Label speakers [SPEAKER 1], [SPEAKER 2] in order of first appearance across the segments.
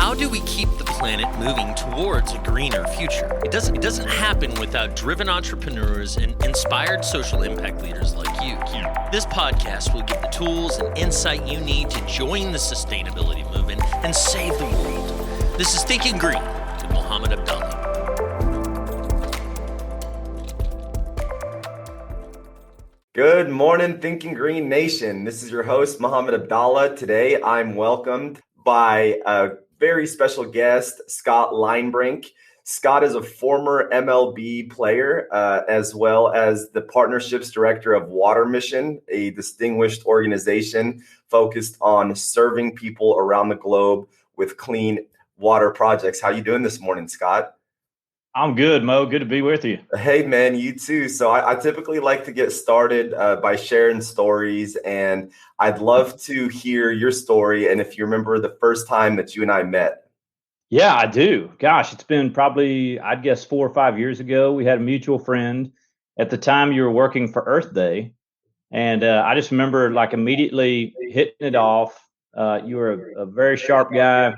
[SPEAKER 1] How do we keep the planet moving towards a greener future? It doesn't happen without driven entrepreneurs and inspired social impact leaders like you. This podcast will give the tools and insight you need to join the sustainability movement and save the world. This is Thinking Green with Mohammed Abdallah.
[SPEAKER 2] Good morning, Thinking Green Nation. This is your host, Mohammed Abdallah. Today, I'm welcomed by a very special guest, Scott Linebrink. Scott is a former MLB player, as well as the Partnerships Director of Water Mission, a distinguished organization focused on serving people around the globe with clean water projects. How you doing this morning, Scott?
[SPEAKER 3] I'm good, Mo. Good to be with you.
[SPEAKER 2] Hey, man, you too. So I typically like to get started by sharing stories, and I'd love to hear your story. And if you remember the first time that you and I met.
[SPEAKER 3] Yeah, I do. Gosh, it's been probably, I'd guess 4 or 5 years ago. We had a mutual friend. At the time, you were working for Earth Day. And I just remember like immediately hitting it off. You were a very sharp guy.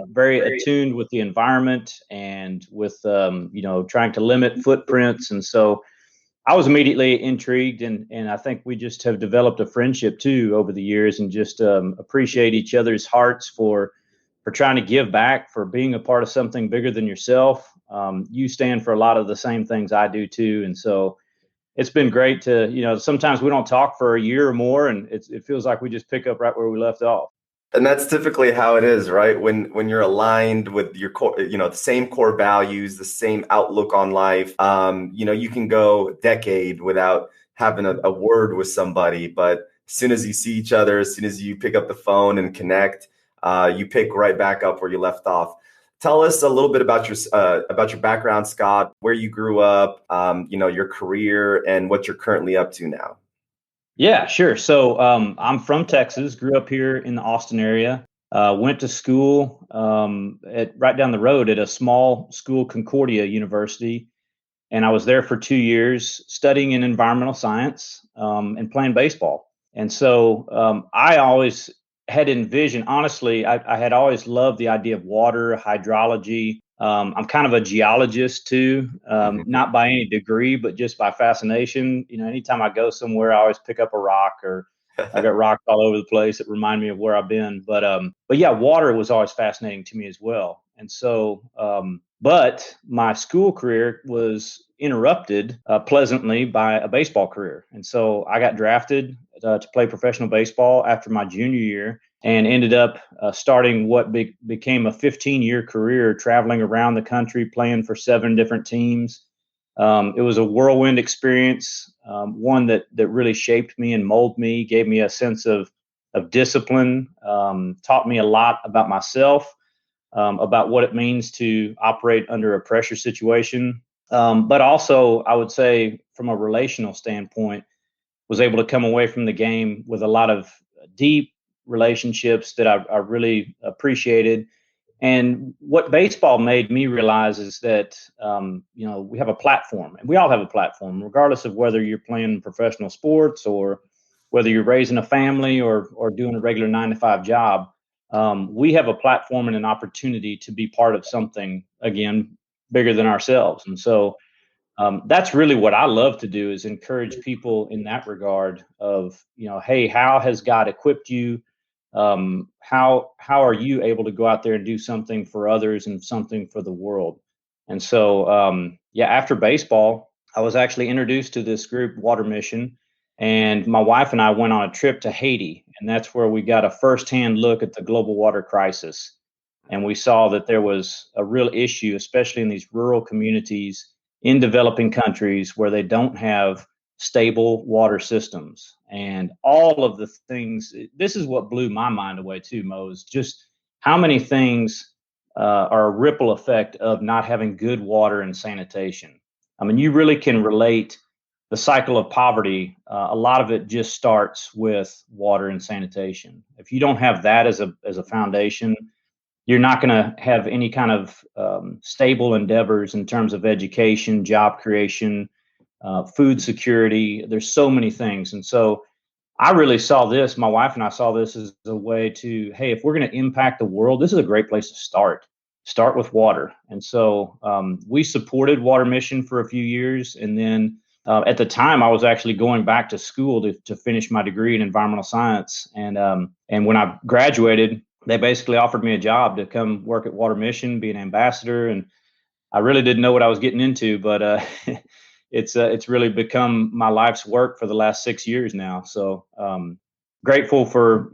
[SPEAKER 3] Very attuned with the environment and with, trying to limit footprints. And so I was immediately intrigued. And I think we just have developed a friendship, too, over the years and just appreciate each other's hearts for trying to give back, for being a part of something bigger than yourself. You stand for a lot of the same things I do, too. And so it's been great to, sometimes we don't talk for a year or more, and it feels like we just pick up right where we left off.
[SPEAKER 2] And that's typically how it is, right? When you're aligned with your core, the same core values, the same outlook on life, you can go a decade without having a word with somebody. But as soon as you see each other, as soon as you pick up the phone and connect, you pick right back up where you left off. Tell us a little bit about your background, Scott, where you grew up, your career, and what you're currently up to now.
[SPEAKER 3] Yeah, sure. So I'm from Texas, grew up here in the Austin area, went to school right down the road at a small school, Concordia University. And I was there for 2 years studying in environmental science and playing baseball. And so I always had envisioned, honestly, I had always loved the idea of water, hydrology. I'm kind of a geologist too, not by any degree, but just by fascination. Anytime I go somewhere, I always pick up a rock, or I got rocks all over the place that remind me of where I've been. But yeah, water was always fascinating to me as well. And so, but my school career was interrupted pleasantly by a baseball career. And so I got drafted to play professional baseball after my junior year, and ended up starting what became a 15-year career traveling around the country, playing for 7 different teams. It was a whirlwind experience, one that really shaped me and molded me, gave me a sense of discipline, taught me a lot about myself, about what it means to operate under a pressure situation. But also, I would say, from a relational standpoint, was able to come away from the game with a lot of deep relationships that I really appreciated. And what baseball made me realize is that, we have a platform, and we all have a platform, regardless of whether you're playing professional sports or whether you're raising a family or doing a regular 9-to-5 job. We have a platform and an opportunity to be part of something, again, bigger than ourselves. And so that's really what I love to do, is encourage people in that regard of, hey, how has God equipped you? How are you able to go out there and do something for others and something for the world? And so, after baseball, I was actually introduced to this group, Water Mission, and my wife and I went on a trip to Haiti, and that's where we got a firsthand look at the global water crisis. And we saw that there was a real issue, especially in these rural communities in developing countries where they don't have stable water systems. And all of the things, this is what blew my mind away too, Mo, is just how many things are a ripple effect of not having good water and sanitation. I mean, you really can relate the cycle of poverty. A lot of it just starts with water and sanitation. If you don't have that as a foundation, you're not going to have any kind of stable endeavors in terms of education, job creation, food security. There's so many things. And so I really saw this, my wife and I saw this as a way to, hey, if we're going to impact the world, this is a great place to start. Start with water. And so we supported Water Mission for a few years. And then at the time, I was actually going back to school to finish my degree in environmental science. And when I graduated, they basically offered me a job to come work at Water Mission, be an ambassador. And I really didn't know what I was getting into, but it's really become my life's work for the last 6 years now. So grateful for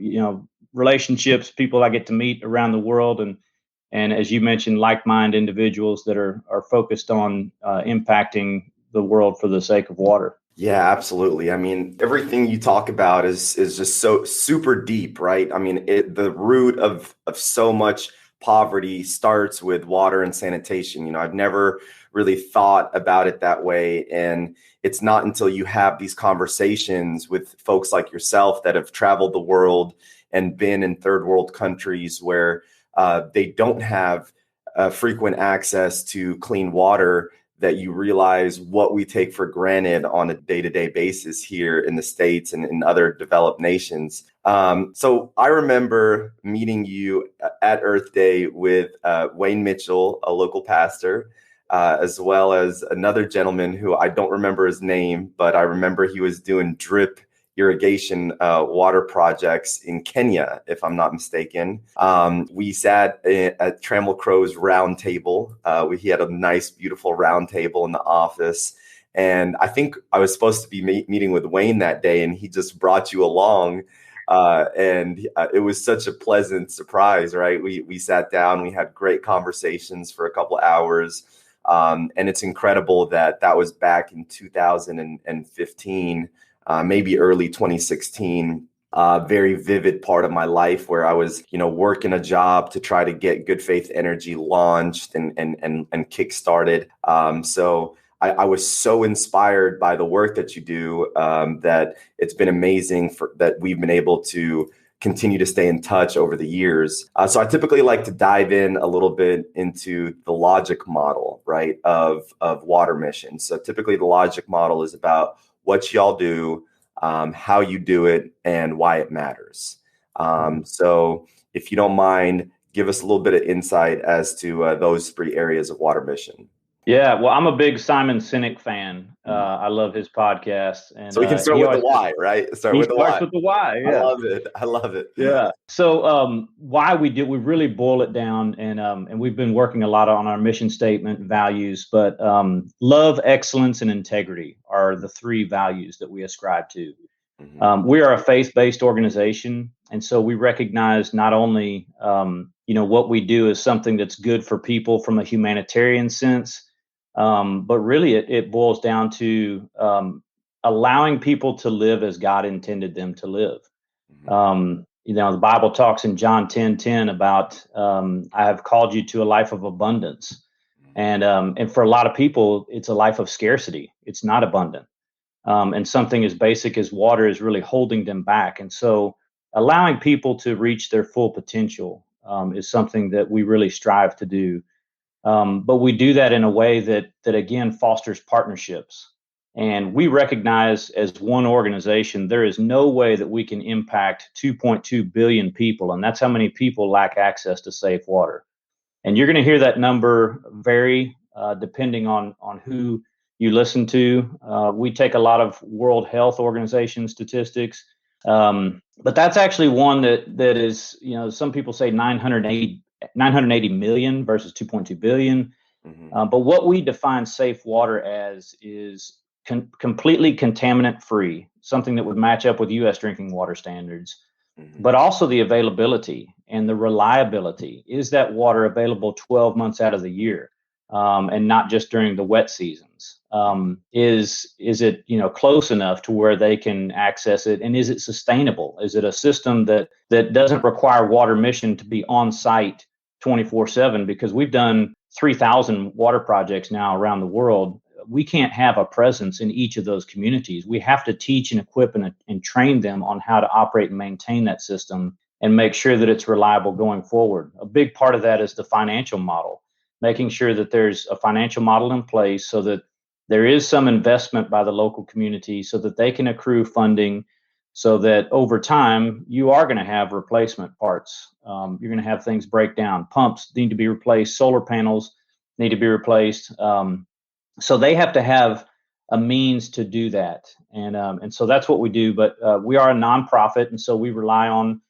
[SPEAKER 3] relationships, people I get to meet around the world, and as you mentioned, like-minded individuals that are focused on impacting the world for the sake of water.
[SPEAKER 2] Yeah, absolutely. I mean, everything you talk about is just so super deep, right? I mean, the root of so much poverty starts with water and sanitation. I've never really thought about it that way. And it's not until you have these conversations with folks like yourself that have traveled the world and been in third world countries where they don't have frequent access to clean water, that you realize what we take for granted on a day-to-day basis here in the States and in other developed nations. So I remember meeting you at Earth Day with Wayne Mitchell, a local pastor, as well as another gentleman who I don't remember his name, but I remember he was doing drip irrigation water projects in Kenya, if I'm not mistaken. We sat at Trammell Crow's round table. He had a nice, beautiful round table in the office. And I think I was supposed to be meeting with Wayne that day, and he just brought you along. And it was such a pleasant surprise, right? We sat down, we had great conversations for a couple hours. And it's incredible that was back in 2015. Maybe early 2016, very vivid part of my life where I was, working a job to try to get Good Faith Energy launched and kickstarted. So I was so inspired by the work that you do that it's been amazing that we've been able to continue to stay in touch over the years. So I typically like to dive in a little bit into the logic model, right, of Water Mission. So typically the logic model is about what y'all do, how you do it, and why it matters. So if you don't mind, give us a little bit of insight as to those 3 areas of Water Mission.
[SPEAKER 3] Yeah, well, I'm a big Simon Sinek fan. I love his podcast. And
[SPEAKER 2] so we can start with the why, right? Start with the why.
[SPEAKER 3] With the why. Yeah.
[SPEAKER 2] I love it.
[SPEAKER 3] Yeah. So why we really boil it down, and we've been working a lot on our mission statement, values, but love, excellence, and integrity are the 3 values that we ascribe to. Mm-hmm. We are a faith-based organization, and so we recognize not only what we do is something that's good for people from a humanitarian sense, but really it boils down to allowing people to live as God intended them to live. Mm-hmm. The Bible talks in John 10:10 about I have called you to a life of abundance, and for a lot of people, it's a life of scarcity. It's not abundant, and something as basic as water is really holding them back. And so, allowing people to reach their full potential is something that we really strive to do. But we do that in a way that again fosters partnerships. And we recognize as one organization, there is no way that we can impact 2.2 billion people. And that's how many people lack access to safe water. And you're going to hear that number vary depending on who you listen to. We take a lot of World Health Organization statistics. But that's actually one that is, some people say 980 million versus 2.2 billion. Mm-hmm. But what we define safe water as is completely contaminant free, something that would match up with U.S. drinking water standards, mm-hmm. but also the availability and the reliability. Is that water available 12 months out of the year and not just during the wet seasons? Is it, close enough to where they can access it? And is it sustainable? Is it a system that doesn't require Water Mission to be on site 24/7? Because we've done 3,000 water projects now around the world. We can't have a presence in each of those communities. We have to teach and equip and train them on how to operate and maintain that system and make sure that it's reliable going forward. A big part of that is the financial model, making sure that there's a financial model in place so that there is some investment by the local community so that they can accrue funding, so that over time you are going to have replacement parts. You're going to have things break down. Pumps need to be replaced. Solar panels need to be replaced. So they have to have a means to do that, and so that's what we do. But we are a nonprofit, and so we rely on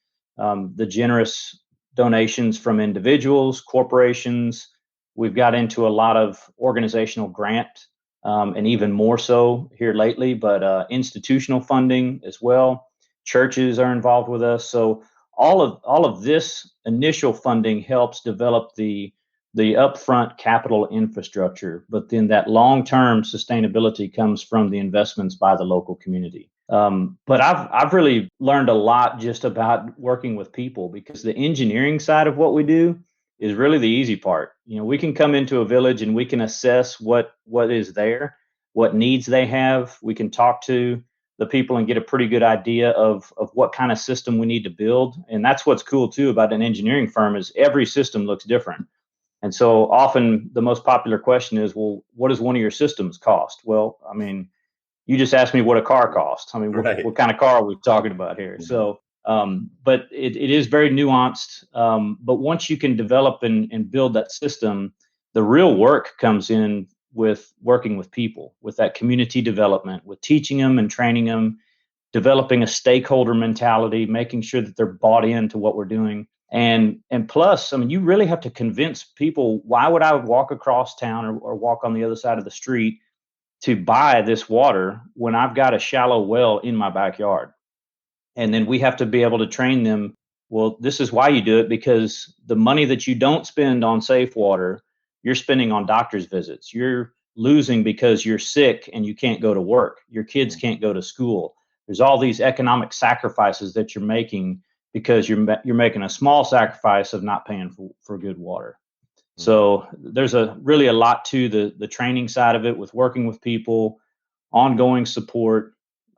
[SPEAKER 3] the generous donations from individuals, corporations. We've got into a lot of organizational grant, and even more so here lately, but institutional funding as well. Churches are involved with us. So all of this initial funding helps develop the upfront capital infrastructure, but then that long-term sustainability comes from the investments by the local community. But I've really learned a lot just about working with people, because the engineering side of what we do is really the easy part. We can come into a village and we can assess what is there, what needs they have. We can talk to the people and get a pretty good idea of what kind of system we need to build. And that's what's cool too about an engineering firm, is every system looks different. And so often the most popular question is, well, what does one of your systems cost? Well, I mean, you just asked me what a car costs. I mean,
[SPEAKER 2] Right.
[SPEAKER 3] what kind of car are we talking about here?
[SPEAKER 2] Mhm.
[SPEAKER 3] So, but it is very nuanced. But once you can develop and build that system, the real work comes in with working with people, with that community development, with teaching them and training them, developing a stakeholder mentality, making sure that they're bought into what we're doing. And plus, I mean, you really have to convince people, why would I walk across town or walk on the other side of the street to buy this water when I've got a shallow well in my backyard? And then we have to be able to train them. Well, this is why you do it, because the money that you don't spend on safe water, you're spending on doctor's visits. You're losing because you're sick and you can't go to work. Your kids can't go to school. There's all these economic sacrifices that you're making because you're making a small sacrifice of not paying for good water. So there's really a lot to the training side of it, with working with people, ongoing support,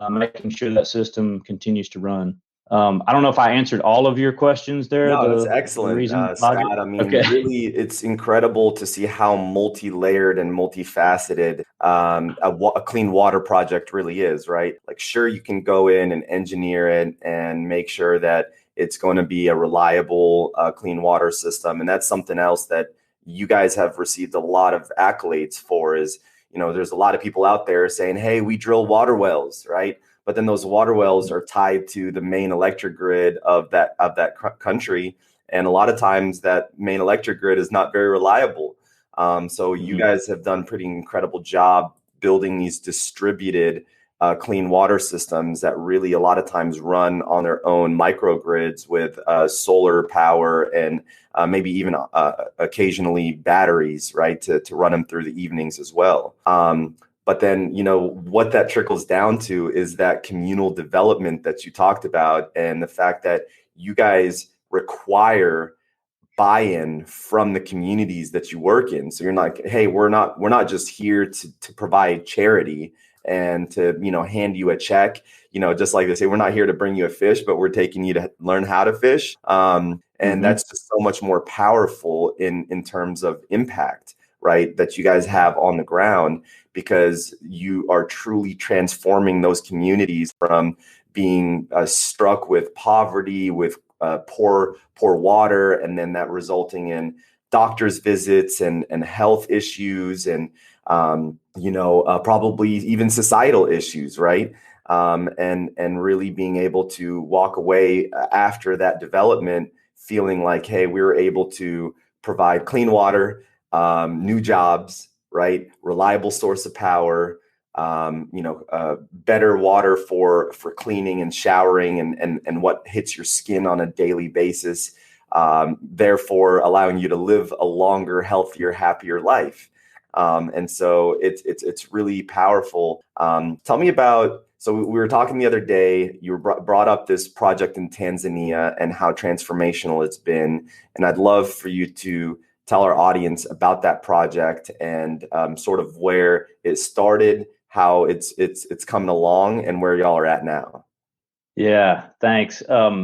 [SPEAKER 3] making sure that system continues to run. I don't know if I answered all of your questions there.
[SPEAKER 2] No, that's
[SPEAKER 3] The
[SPEAKER 2] excellent,
[SPEAKER 3] reason
[SPEAKER 2] Scott. I mean,
[SPEAKER 3] Okay.
[SPEAKER 2] really, it's incredible to see how multi-layered and multifaceted a clean water project really is, right? Like, sure, you can go in and engineer it and make sure that it's going to be a reliable, clean water system. And that's something else that you guys have received a lot of accolades for. Is, there's a lot of people out there saying, hey, we drill water wells, right? But then those water wells are tied to the main electric grid of that country. And a lot of times that main electric grid is not very reliable. So you guys have done a pretty incredible job building these distributed clean water systems that really a lot of times run on their own microgrids with solar power and maybe even occasionally batteries, right, to run them through the evenings as well. But then, what that trickles down to is that communal development that you talked about, and the fact that you guys require buy-in from the communities that you work in. So you're not, hey, we're not just here to provide charity and to, hand you a check, just like they say, we're not here to bring you a fish, but we're taking you to learn how to fish. And that's just so much more powerful in terms of impact, right, that you guys have on the ground, because you are truly transforming those communities from being struck with poverty, with poor water, and then that resulting in doctor's visits and health issues and probably even societal issues, right? And really being able to walk away after that development feeling like, hey, we were able to provide clean water, new jobs, right? Reliable source of power, better water for cleaning and showering and what hits your skin on a daily basis, therefore allowing you to live a longer, healthier, happier life. And so it's really powerful. Tell me about, so we were talking the other day, you brought up this project in Tanzania and how transformational it's been. And I'd love for you to tell our audience about that project and sort of where it started, how it's coming along, and where y'all are at now.
[SPEAKER 3] Yeah, thanks.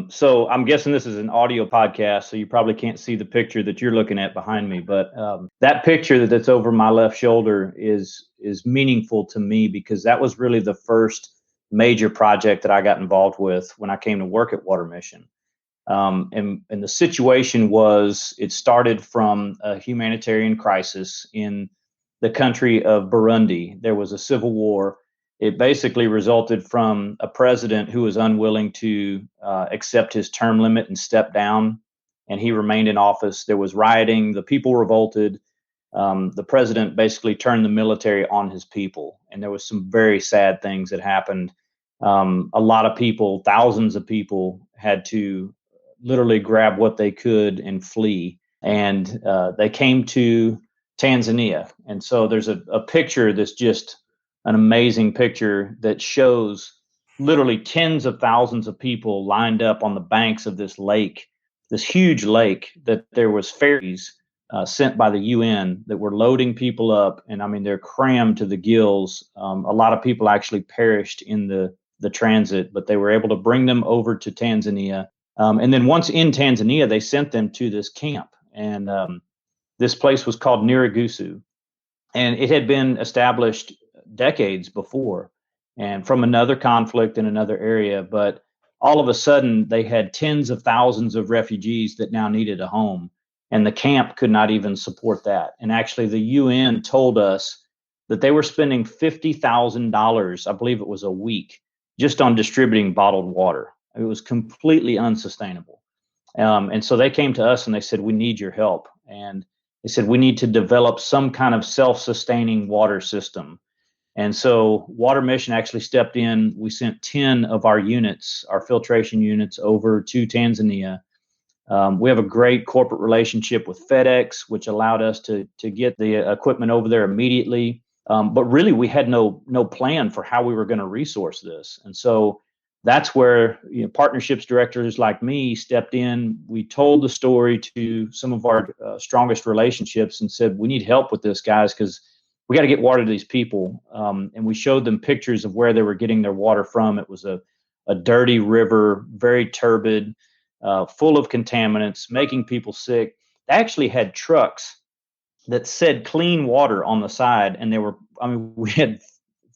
[SPEAKER 3] So I'm guessing this is an audio podcast, so you probably can't see the picture that you're looking at behind me. But that picture that's over my left shoulder is meaningful to me, because that was really the first major project that I got involved with when I came to work at Water Mission. And the situation was, it started from a humanitarian crisis in the country of Burundi. There was a civil war. It basically resulted from a president who was unwilling to accept his term limit and step down, and he remained in office. There was rioting. The people revolted. The president basically turned the military on his people, and there was some very sad things that happened. A lot of people, thousands of people, had to literally grab what they could and flee. And they came to Tanzania. And so there's a picture that's just an amazing picture that shows literally tens of thousands of people lined up on the banks of this lake, this huge lake, that there was ferries sent by the UN that were loading people up. And I mean, they're crammed to the gills. A lot of people actually perished in the transit, but they were able to bring them over to Tanzania. And then once in Tanzania, they sent them to this camp. And this place was called Niragusu. And it had been established decades before and from another conflict in another area. But all of a sudden, they had tens of thousands of refugees that now needed a home. And the camp could not even support that. And actually, the UN told us that they were spending $50,000, I believe it was a week, just on distributing bottled water. It was completely unsustainable. And so they came to us and they said, we need your help. And they said, we need to develop some kind of self-sustaining water system. And so Water Mission actually stepped in. We sent 10 of our units, our filtration units, over to Tanzania. We have a great corporate relationship with FedEx, which allowed us to get the equipment over there immediately. But really, we had no plan for how we were going to resource this. And so that's where partnerships directors like me stepped in. We told the story to some of our strongest relationships and said, we need help with this, guys, because we got to get water to these people. And we showed them pictures of where they were getting their water from. It was a dirty river, very turbid, full of contaminants, making people sick. They actually had trucks that said clean water on the side. And we had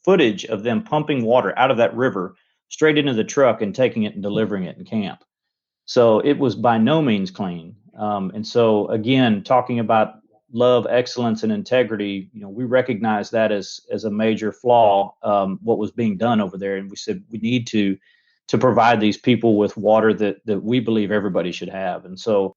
[SPEAKER 3] footage of them pumping water out of that river straight into the truck and taking it and delivering it in camp. So it was by no means clean. And so again, talking about love, excellence, and integrity, we recognize that as a major flaw, what was being done over there. And we said, we need to provide these people with water that we believe everybody should have. And so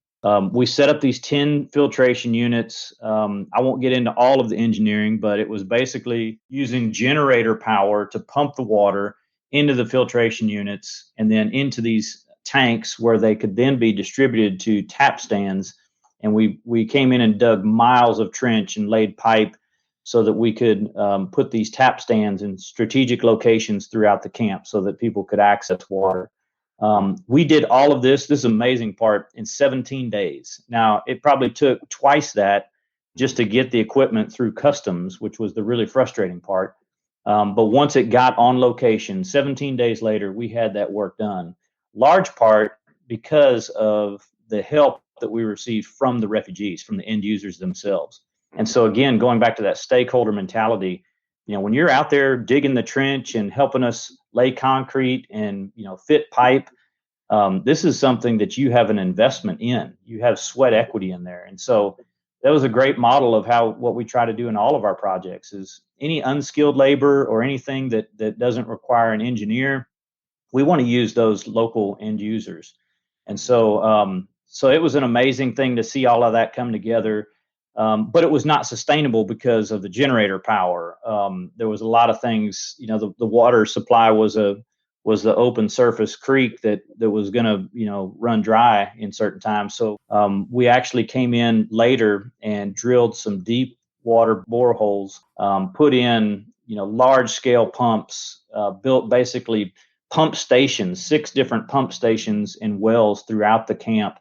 [SPEAKER 3] we set up these 10 filtration units. I won't get into all of the engineering, but it was basically using generator power to pump the water into the filtration units and then into these tanks where they could then be distributed to tap stands. And we came in and dug miles of trench and laid pipe so that we could put these tap stands in strategic locations throughout the camp so that people could access water. We did all of this amazing part, in 17 days. Now, it probably took twice that just to get the equipment through customs, which was the really frustrating part. But once it got on location, 17 days later, we had that work done, large part because of the help that we received from the refugees, from the end users themselves. And so again, going back to that stakeholder mentality, when you're out there digging the trench and helping us lay concrete and, fit pipe, this is something that you have an investment in. You have sweat equity in there. And so that was a great model of what we try to do in all of our projects is any unskilled labor or anything that doesn't require an engineer, we want to use those local end users. And so, so it was an amazing thing to see all of that come together. But it was not sustainable because of the generator power. There was a lot of things, the water supply was the open surface creek that was going to, run dry in certain times. So we actually came in later and drilled some deep water boreholes, put in, large scale pumps, built basically pump stations, 6 different pump stations and wells throughout the camp.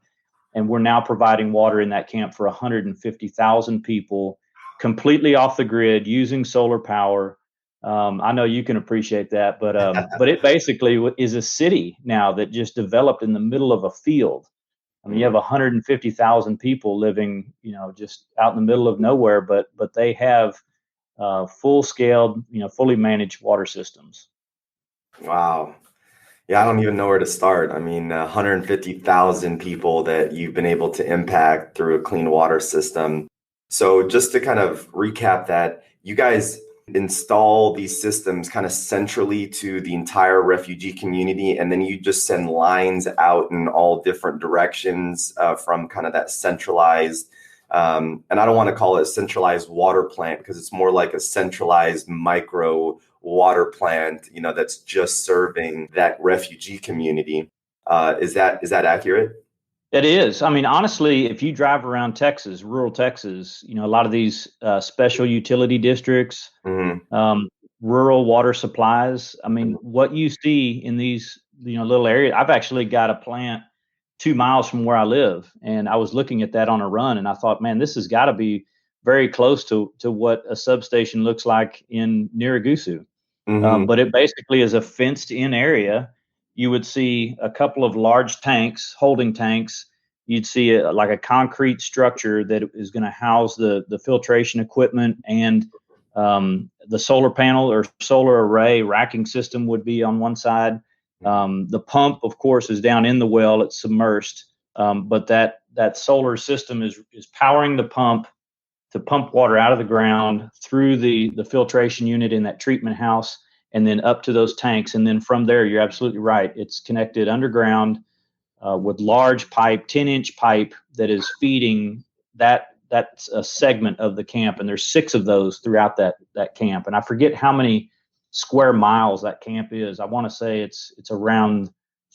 [SPEAKER 3] And we're now providing water in that camp for 150,000 people, completely off the grid, using solar power. I know you can appreciate that, but it basically is a city now that just developed in the middle of a field. I mean, you have 150,000 people living, just out in the middle of nowhere, but they have full-scale, fully managed water systems.
[SPEAKER 2] Wow. Yeah, I don't even know where to start. I mean, 150,000 people that you've been able to impact through a clean water system. So just to kind of recap that, you guys install these systems kind of centrally to the entire refugee community, and then you just send lines out in all different directions from kind of that centralized, and I don't want to call it a centralized water plant because it's more like a centralized micro water plant, that's just serving that refugee community. Is that accurate?
[SPEAKER 3] It is. I mean, honestly, if you drive around Texas, rural Texas, a lot of these special utility districts,
[SPEAKER 2] Hmm.
[SPEAKER 3] um, rural water supplies. I mean, what you see in these, little areas. I've actually got a plant 2 miles from where I live, and I was looking at that on a run, and I thought, man, this has got to be very close to what a substation looks like in Niragusu.
[SPEAKER 2] Hmm.
[SPEAKER 3] But it basically is a fenced-in area. You would see a couple of large tanks, holding tanks. You'd see like a concrete structure that is going to house the filtration equipment, and the solar panel or solar array racking system would be on one side. The pump, of course, is down in the well; it's submersed. But that solar system is powering the pump to pump water out of the ground through the filtration unit in that treatment house and then up to those tanks. And then from there, you're absolutely right. It's connected underground with large pipe, 10-inch pipe that is feeding that's a segment of the camp. And there's 6 of those throughout that camp. And I forget how many square miles that camp is. I want to say it's around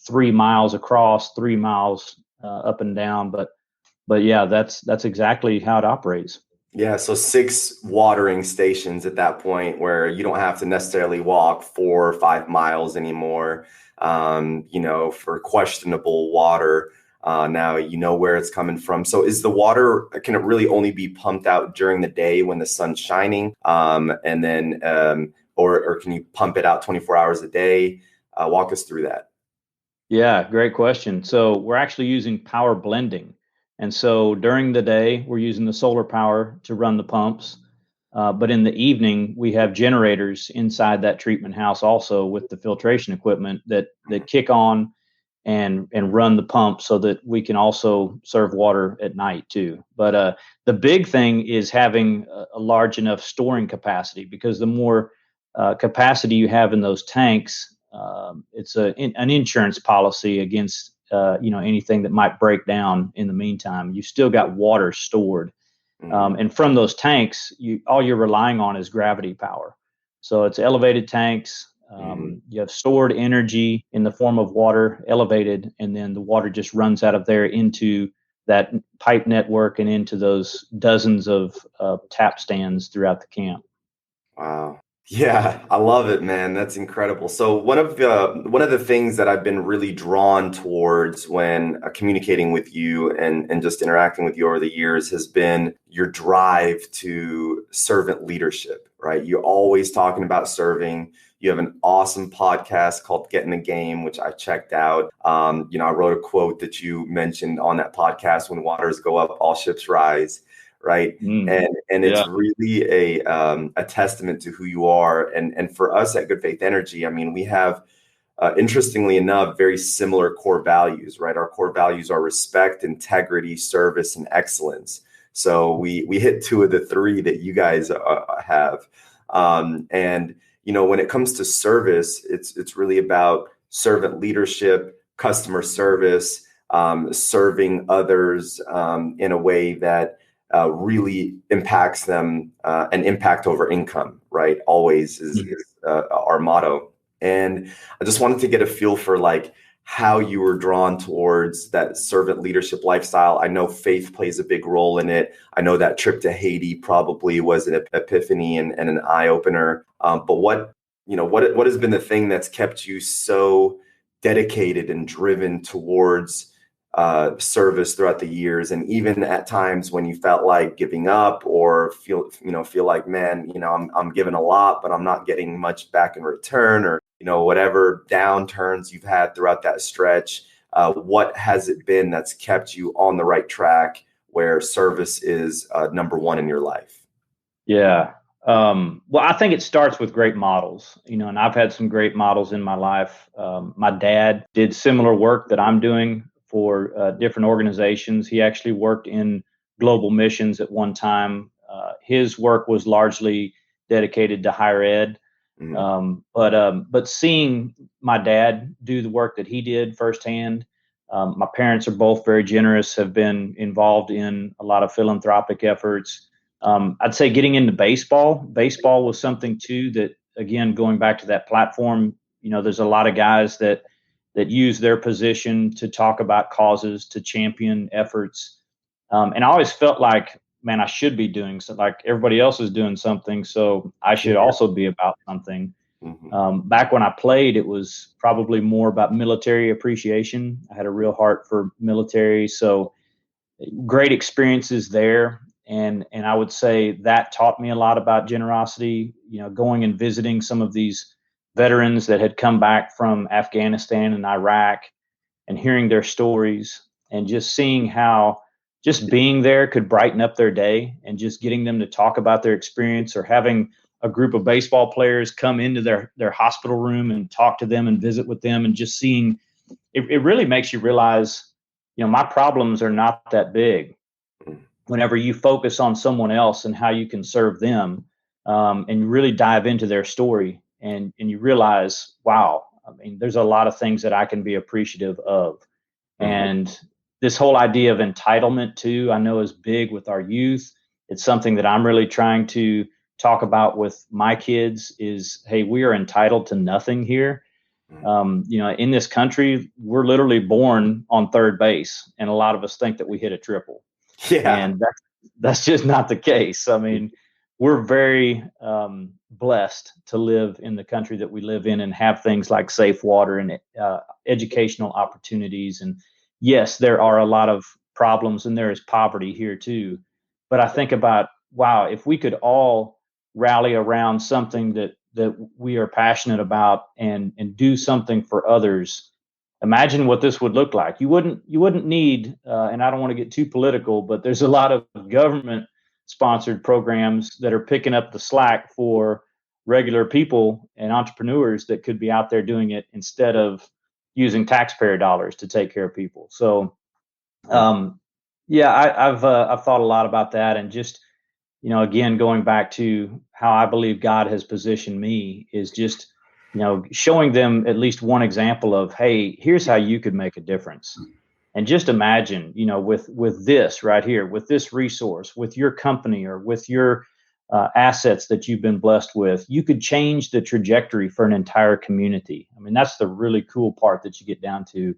[SPEAKER 3] 3 miles across, 3 miles up and down. But yeah, that's exactly how it operates.
[SPEAKER 2] Yeah, so 6 watering stations at that point where you don't have to necessarily walk 4 or 5 miles anymore, for questionable water. Now you know where it's coming from. So is the water, can it really only be pumped out during the day when the sun's shining? And then, or can you pump it out 24 hours a day? Walk us through that.
[SPEAKER 3] Yeah, great question. So we're actually using power blending. And so during the day, we're using the solar power to run the pumps. But in the evening, we have generators inside that treatment house also with the filtration equipment that kick on and run the pump so that we can also serve water at night too. But the big thing is having a large enough storing capacity, because the more capacity you have in those tanks, it's an insurance policy against anything that might break down in the meantime. You've still got water stored, and from those tanks, all you're relying on is gravity power. So it's elevated tanks.
[SPEAKER 2] Mhm.
[SPEAKER 3] You have stored energy in the form of water, elevated, and then the water just runs out of there into that pipe network and into those dozens of tap stands throughout the camp.
[SPEAKER 2] Wow. Yeah, I love it, man. That's incredible. So one of the things that I've been really drawn towards when communicating with you and just interacting with you over the years has been your drive to servant leadership, right? You're always talking about serving. You have an awesome podcast called Get in the Game, which I checked out. I wrote a quote that you mentioned on that podcast: "When waters go up, all ships rise." Right.
[SPEAKER 3] Mm,
[SPEAKER 2] And
[SPEAKER 3] yeah.
[SPEAKER 2] it's really a testament to who you are. And for us at Good Faith Energy, I mean, we have, interestingly enough, very similar core values, right? Our core values are respect, integrity, service, and excellence. So we hit 2 of the 3 that you guys have. And when it comes to service, it's really about servant leadership, customer service, serving others in a way that really impacts them, and impact over income, right? Always is our motto. And I just wanted to get a feel for like how you were drawn towards that servant leadership lifestyle. I know faith plays a big role in it. I know that trip to Haiti probably was an epiphany and an eye opener. But what has been the thing that's kept you so dedicated and driven towards service throughout the years, and even at times when you felt like giving up or feel like, man, I'm giving a lot, but I'm not getting much back in return, or whatever downturns you've had throughout that stretch. What has it been that's kept you on the right track where service is number one in your life?
[SPEAKER 3] Yeah. Well, I think it starts with great models, and I've had some great models in my life. My dad did similar work that I'm doing for different organizations. He actually worked in global missions at one time. His work was largely dedicated to higher ed. But seeing my dad do the work that he did firsthand, my parents are both very generous, have been involved in a lot of philanthropic efforts. I'd say getting into baseball was something too that, again, going back to that platform, there's a lot of guys that use their position to talk about causes, to champion efforts. And I always felt like, man, I should be doing something, like everybody else is doing something, so I should also be about something. Back when I played, it was probably more about military appreciation. I had a real heart for military, so great experiences there. And I would say that taught me a lot about generosity, going and visiting some of these veterans that had come back from Afghanistan and Iraq and hearing their stories and just seeing how just being there could brighten up their day, and just getting them to talk about their experience, or having a group of baseball players come into their hospital room and talk to them and visit with them, and just seeing it really makes you realize, my problems are not that big. Whenever you focus on someone else and how you can serve them, and you really dive into their story, and you realize, wow, I mean, there's a lot of things that I can be appreciative of. And this whole idea of entitlement too, I know is big with our youth. It's something that I'm really trying to talk about with my kids is, hey, we are entitled to nothing here. In this country, we're literally born on third base, and a lot of us think that we hit a triple.
[SPEAKER 2] Yeah.
[SPEAKER 3] And that's just not the case. I mean, we're very blessed to live in the country that we live in and have things like safe water and educational opportunities. And yes, there are a lot of problems, and there is poverty here too. But I think about, wow, if we could all rally around something that we are passionate about and do something for others, imagine what this would look like. You wouldn't need, and I don't want to get too political, but there's a lot of government sponsored programs that are picking up the slack for regular people and entrepreneurs that could be out there doing it instead of using taxpayer dollars to take care of people. So, I've thought a lot about that, and just, again, going back to how I believe God has positioned me is just, showing them at least one example of, hey, here's how you could make a difference. And just imagine, with this right here, with this resource, with your company, or with your assets that you've been blessed with, you could change the trajectory for an entire community. I mean, that's the really cool part that you get down to,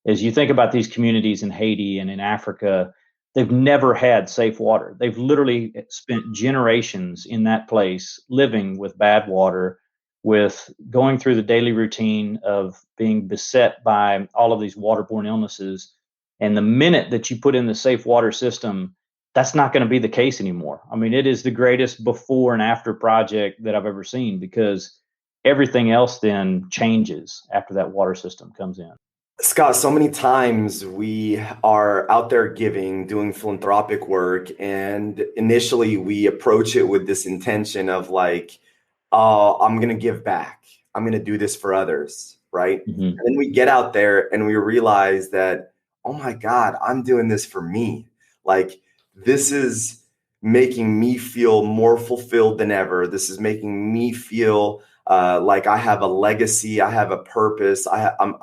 [SPEAKER 3] is you think about these communities in Haiti and in Africa. They've never had safe water. They've literally spent generations in that place living with bad water, with going through the daily routine of being beset by all of these waterborne illnesses. And the minute that you put in the safe water system, that's not going to be the case anymore. I mean, it is the greatest before and after project that I've ever seen, because everything else then changes after that water system comes in.
[SPEAKER 2] Scott, so many times we are out there giving, doing philanthropic work, and initially we approach it with this intention of like, I'm going to give back. I'm going to do this for others, right? And then we get out there and we realize that, oh my God, I'm doing this for me. Like, this is making me feel more fulfilled than ever. This is making me feel like I have a legacy, I have a purpose. And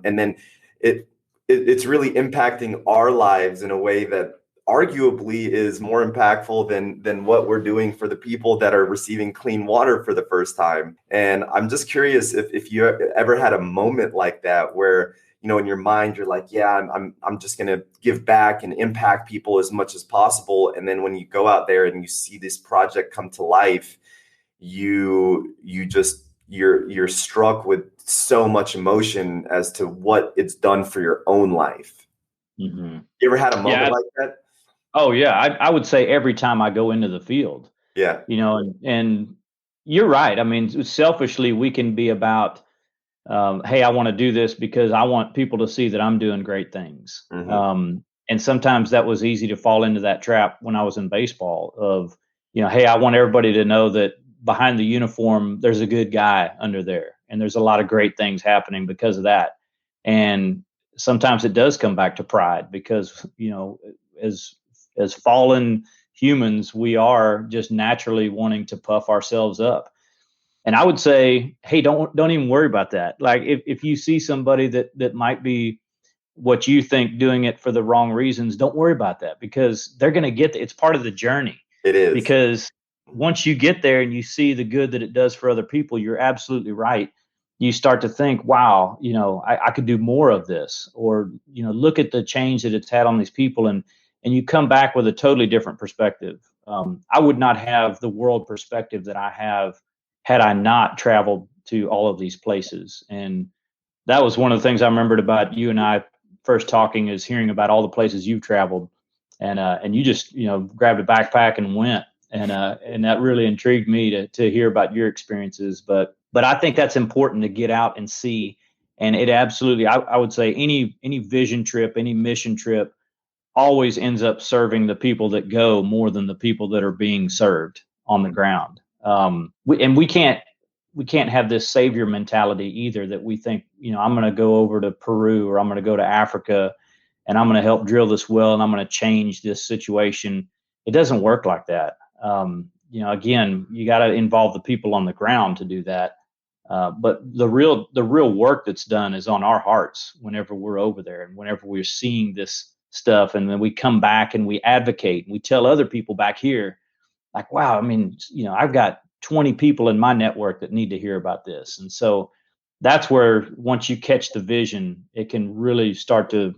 [SPEAKER 2] then it's really impacting our lives in a way that arguably is more impactful than what we're doing for the people that are receiving clean water for the first time. And I'm just curious if you ever had a moment like that where, in your mind, you're like, yeah, I'm just going to give back and impact people as much as possible. And then when you go out there and you see this project come to life, you're struck with so much emotion as to what it's done for your own life. You ever had a moment like that?
[SPEAKER 3] Oh yeah. I would say every time I go into the field, and you're right. I mean, selfishly, we can be about, hey, I want to do this because I want people to see that I'm doing great things. And sometimes that was easy to fall into that trap when I was in baseball of, hey, I want everybody to know that behind the uniform, there's a good guy under there. And there's a lot of great things happening because of that. And sometimes it does come back to pride because, as fallen humans, we are just naturally wanting to puff ourselves up. And I would say, hey, don't even worry about that. Like if you see somebody that might be what you think doing it for the wrong reasons, don't worry about that because they're going to get it's part of the journey.
[SPEAKER 2] It is.
[SPEAKER 3] Because once you get there and you see the good that it does for other people, you're absolutely right. You start to think, wow, I could do more of this, or, look at the change that it's had on these people. And you come back with a totally different perspective. I would not have the world perspective that I have had I not traveled to all of these places. And that was one of the things I remembered about you and I first talking, is hearing about all the places you've traveled, and you just, grabbed a backpack and went. And that really intrigued me to hear about your experiences. But I think that's important to get out and see. And it absolutely, I would say any vision trip, any mission trip always ends up serving the people that go more than the people that are being served on the ground. We can't have this savior mentality either, that we think, I'm going to go over to Peru, or I'm going to go to Africa and I'm going to help drill this well and I'm going to change this situation. It doesn't work like that. Again, you got to involve the people on the ground to do that. But the real work that's done is on our hearts whenever we're over there and whenever we're seeing this stuff. And then we come back and we advocate and we tell other people back here, like, wow, I mean, I've got 20 people in my network that need to hear about this. And so that's where, once you catch the vision, it can really start to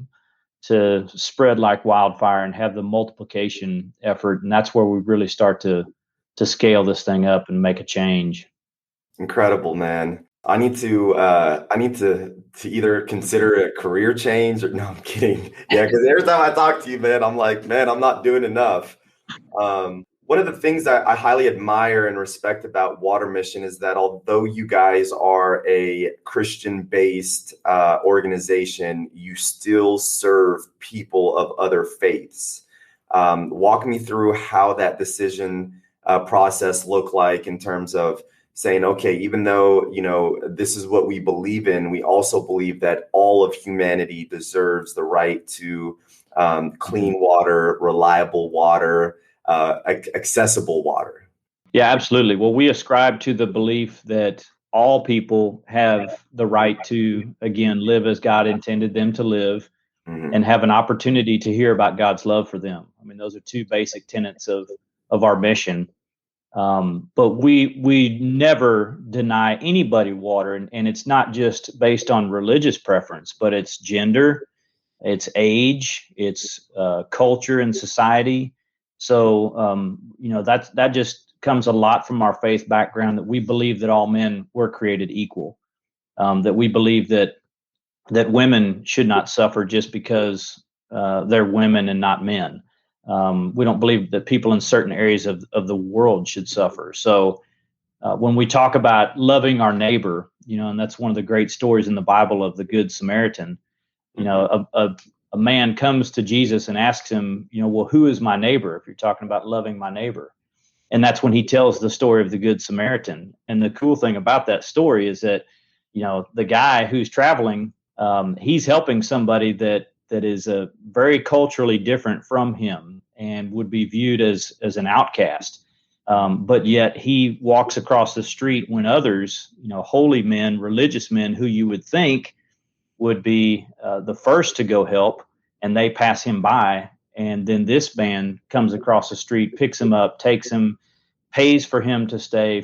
[SPEAKER 3] spread like wildfire and have the multiplication effort. And that's where we really start to scale this thing up and make a change.
[SPEAKER 2] Incredible, man. I need to either consider a career change or, no, I'm kidding. Yeah, because every time I talk to you, man, I'm like, man, I'm not doing enough. One of the things that I highly admire and respect about Water Mission is that although you guys are a Christian-based organization, you still serve people of other faiths. Walk me through how that decision process looked like, in terms of saying, okay, even though, this is what we believe in, we also believe that all of humanity deserves the right to clean water, reliable water, accessible water.
[SPEAKER 3] Yeah, absolutely. Well, we ascribe to the belief that all people have the right to, again, live as God intended them to live, mm-hmm. and have an opportunity to hear about God's love for them. I mean, those are two basic tenets of our mission. But we never deny anybody water. And it's not just based on religious preference, but it's gender, it's age, it's culture and society. So, that just comes a lot from our faith background, that we believe that all men were created equal, that we believe that women should not suffer just because they're women and not men. We don't believe that people in certain areas of the world should suffer. So when we talk about loving our neighbor, and that's one of the great stories in the Bible of the Good Samaritan, a man comes to Jesus and asks him, well, who is my neighbor? If you're talking about loving my neighbor. And that's when he tells the story of the Good Samaritan. And the cool thing about that story is that, the guy who's traveling, he's helping somebody that is very culturally different from him and would be viewed as an outcast. But yet he walks across the street when others, holy men, religious men who you would think would be the first to go help, and they pass him by. And then this man comes across the street, picks him up, takes him, pays for him to stay,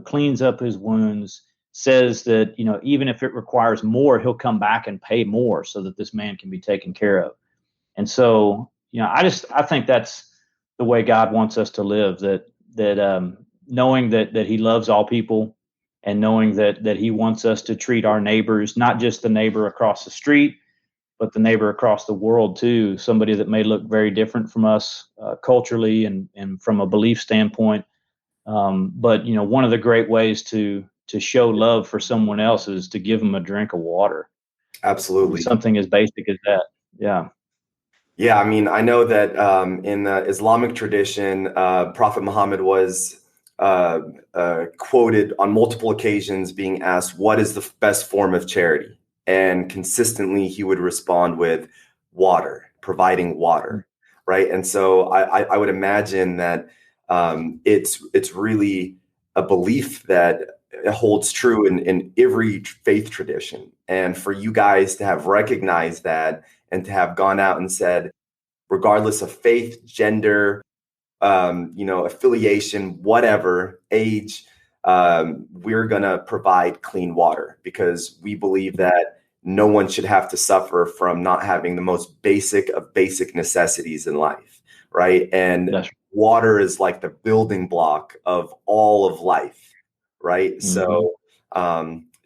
[SPEAKER 3] cleans up his wounds, says that, even if it requires more, he'll come back and pay more so that this man can be taken care of. And so, I think that's the way God wants us to live, that knowing that he loves all people, and knowing that he wants us to treat our neighbors, not just the neighbor across the street, but the neighbor across the world too, somebody that may look very different from us culturally and from a belief standpoint. But, one of the great ways to show love for someone else is to give them a drink of water.
[SPEAKER 2] Absolutely.
[SPEAKER 3] Something as basic as that. Yeah.
[SPEAKER 2] Yeah, I mean, I know that in the Islamic tradition, Prophet Muhammad was quoted on multiple occasions being asked, what is the best form of charity? And consistently he would respond with water, providing water, right? And so I would imagine that it's really a belief that holds true in every faith tradition. And for you guys to have recognized that and to have gone out and said, regardless of faith, gender, affiliation, whatever, age, we're going to provide clean water because we believe that no one should have to suffer from not having the most basic of basic necessities in life, right? And
[SPEAKER 3] That's
[SPEAKER 2] water is like the building block of all of life, right?
[SPEAKER 3] Mhm.
[SPEAKER 2] So,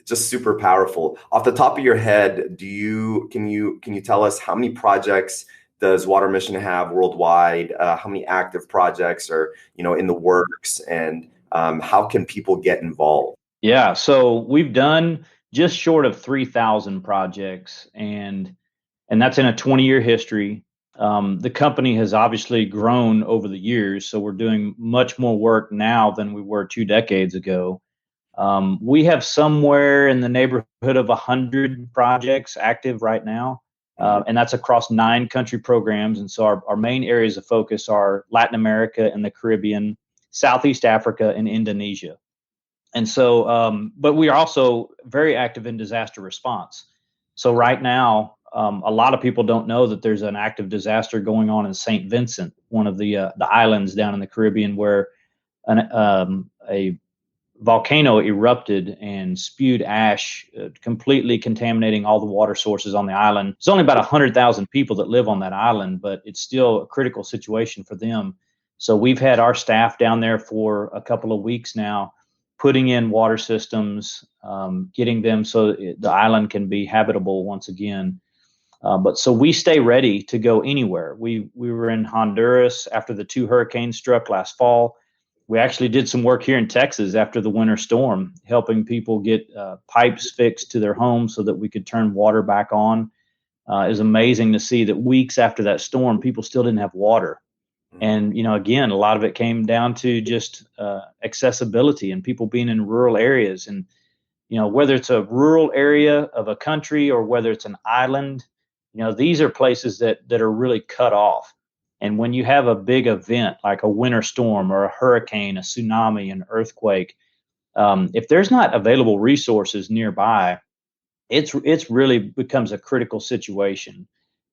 [SPEAKER 2] just super powerful. Off the top of your head, can you tell us how many projects does Water Mission have worldwide? How many active projects are in the works, and how can people get involved?
[SPEAKER 3] Yeah, so we've done just short of 3,000 projects, and that's in a 20-year history. The company has obviously grown over the years, so we're doing much more work now than we were 2 decades ago. We have somewhere in the neighborhood of 100 projects active right now,
[SPEAKER 2] Mhm.
[SPEAKER 3] and that's across 9 country programs. And so our main areas of focus are Latin America and the Caribbean, Southeast Africa, and Indonesia. And so, but we are also very active in disaster response. So right now, a lot of people don't know that there's an active disaster going on in St. Vincent, one of the islands down in the Caribbean, where a volcano erupted and spewed ash, completely contaminating all the water sources on the island. It's only about 100,000 people that live on that island, but it's still a critical situation for them. So we've had our staff down there for a couple of weeks now, putting in water systems, getting them so the island can be habitable once again. But so we stay ready to go anywhere. We were in Honduras after the 2 hurricanes struck last fall. We actually did some work here in Texas after the winter storm, helping people get pipes fixed to their homes so that we could turn water back on. It was amazing to see that weeks after that storm, people still didn't have water. And, again, a lot of it came down to just accessibility and people being in rural areas. And, whether it's a rural area of a country or whether it's an island, these are places that are really cut off. And when you have a big event like a winter storm or a hurricane, a tsunami, an earthquake, if there's not available resources nearby, it's really becomes a critical situation.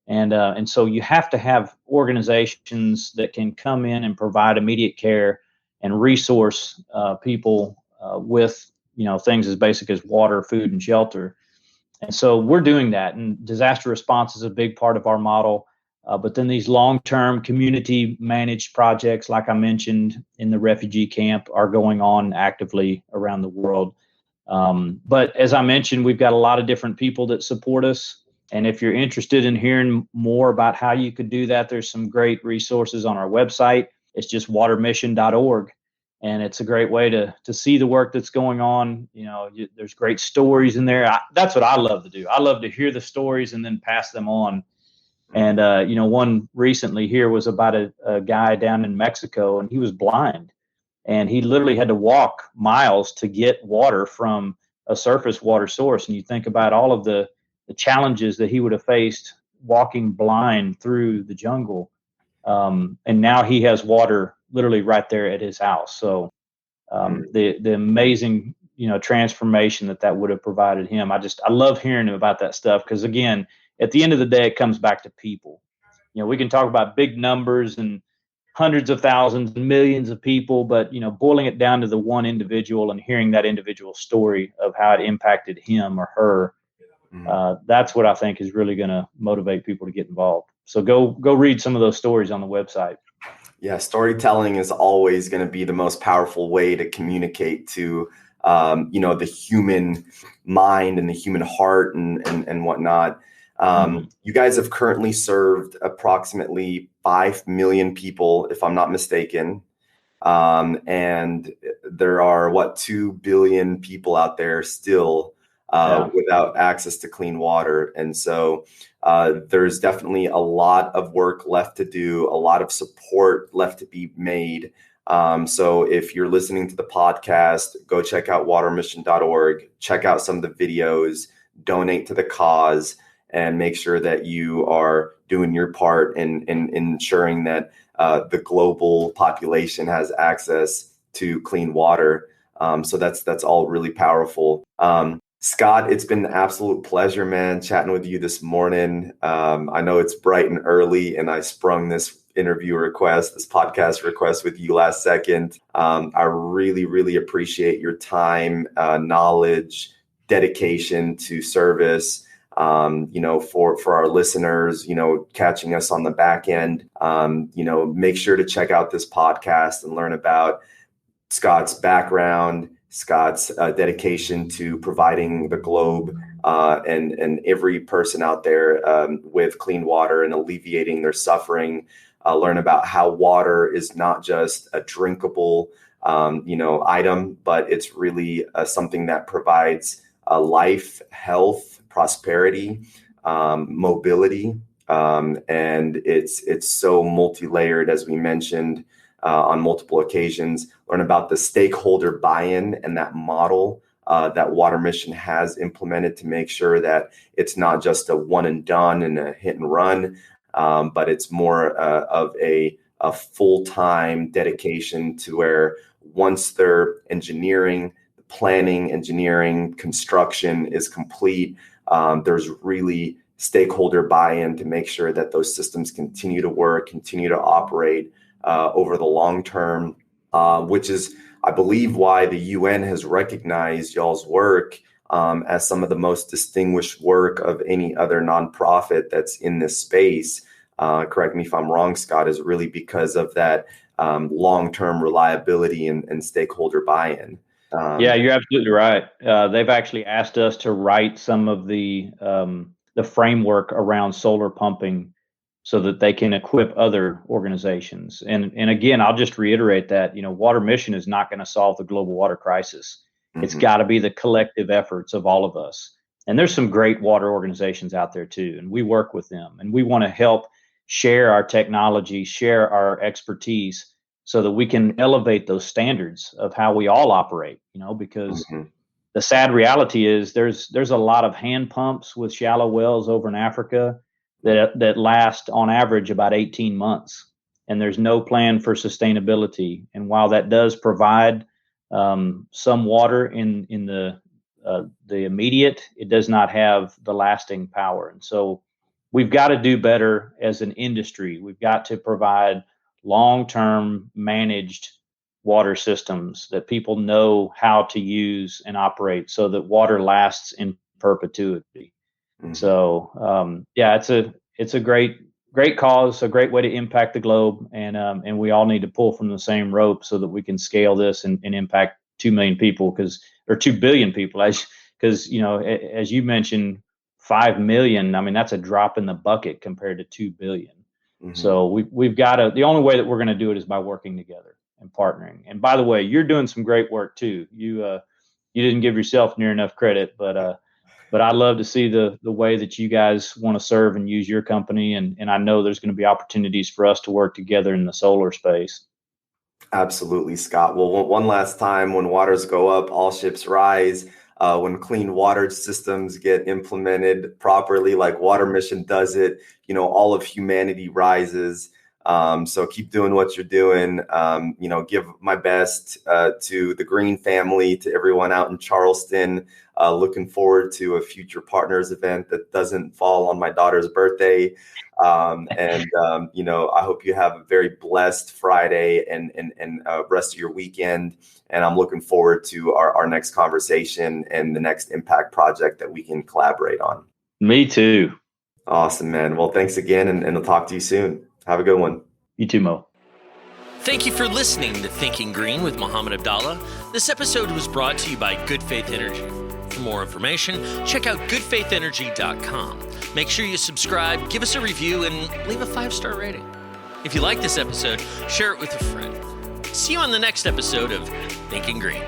[SPEAKER 3] And so you have to have organizations that can come in and provide immediate care and resource people with things as basic as water, food, and shelter. And so we're doing that. And disaster response is a big part of our model. But then these long-term community managed projects, like I mentioned in the refugee camp, are going on actively around the world. But as I mentioned, we've got a lot of different people that support us. And if you're interested in hearing more about how you could do that, there's some great resources on our website. It's just watermission.org. And it's a great way to see the work that's going on. There's great stories in there. That's what I love to do. I love to hear the stories and then pass them on. And, one recently here was about a guy down in Mexico, and he was blind. And he literally had to walk miles to get water from a surface water source. And you think about all of the challenges that he would have faced walking blind through the jungle. And now he has water literally right there at his house. So the amazing transformation that would have provided him. I love hearing about that stuff because, again, at the end of the day, it comes back to people. We can talk about big numbers and hundreds of thousands and millions of people, but boiling it down to the one individual and hearing that individual story of how it impacted him or her, that's what I think is really going to motivate people to get involved. So go read some of those stories on the website.
[SPEAKER 2] Yeah, storytelling is always going to be the most powerful way to communicate to the human mind and the human heart and whatnot. You guys have currently served approximately 5 million people, if I'm not mistaken. And there are 2 billion people out there still without access to clean water. And so there's definitely a lot of work left to do, a lot of support left to be made. So if you're listening to the podcast, go check out watermission.org, check out some of the videos, donate to the cause, and make sure that you are doing your part in ensuring that the global population has access to clean water. So that's all really powerful. Scott, it's been an absolute pleasure, man, chatting with you this morning. I know it's bright and early, and I sprung this podcast request with you last second. I really, really appreciate your time, knowledge, dedication to service. For our listeners, catching us on the back end, make sure to check out this podcast and learn about Scott's background, Scott's dedication to providing the globe and every person out there with clean water and alleviating their suffering. Learn about how water is not just a drinkable, item, but it's really something that provides life, health, prosperity, mobility, and it's so multi-layered, as we mentioned on multiple occasions. Learn about the stakeholder buy-in and that model that Water Mission has implemented to make sure that it's not just a one and done and a hit and run, but it's more of a full-time dedication to where once their engineering, construction is complete, there's really stakeholder buy-in to make sure that those systems continue to work, continue to operate over the long term, which is, I believe, why the UN has recognized y'all's work as some of the most distinguished work of any other nonprofit that's in this space. Correct me if I'm wrong, Scott, is really because of that long-term reliability and stakeholder buy-in.
[SPEAKER 3] Yeah, you're absolutely right. They've actually asked us to write some of the framework around solar pumping so that they can equip other organizations. And again, I'll just reiterate that, Water Mission is not going to solve the global water crisis. Mm-hmm. It's got to be the collective efforts of all of us. And there's some great water organizations out there too, and we work with them, and we want to help share our technology, share our expertise, so that we can elevate those standards of how we all operate, because the sad reality is there's a lot of hand pumps with shallow wells over in Africa that last on average about 18 months, and there's no plan for sustainability. And while that does provide some water in the immediate, it does not have the lasting power. And so we've got to do better as an industry. We've got to provide long-term managed water systems that people know how to use and operate so that water lasts in perpetuity. Mm-hmm. So, it's a great cause, a great way to impact the globe. And we all need to pull from the same rope so that we can scale this and impact 2 million people or 2 billion people, because, as you mentioned, 5 million, that's a drop in the bucket compared to 2 billion. Mm-hmm. So we've got to, the only way that we're going to do it is by working together and partnering. And by the way, you're doing some great work too. You didn't give yourself near enough credit, but I love to see the way that you guys want to serve and use your company. And I know there's going to be opportunities for us to work together in the solar space.
[SPEAKER 2] Absolutely, Scott. Well, one last time, when waters go up, all ships rise. When clean water systems get implemented properly, like Water Mission does it, all of humanity rises. So keep doing what you're doing. Give my best to the Green family, to everyone out in Charleston. Looking forward to a future partners event that doesn't fall on my daughter's birthday. I hope you have a very blessed Friday and rest of your weekend. And I'm looking forward to our next conversation and the next impact project that we can collaborate on.
[SPEAKER 3] Me too.
[SPEAKER 2] Awesome, man. Well, thanks again, and I'll talk to you soon. Have a good one.
[SPEAKER 3] You too, Mo.
[SPEAKER 1] Thank you for listening to Thinking Green with Mohammed Abdallah. This episode was brought to you by Good Faith Energy. For more information, check out goodfaitenergy.com. Make sure you subscribe, give us a review, and leave a 5-star rating. If you like this episode, share it with a friend. See you on the next episode of Thinking Green.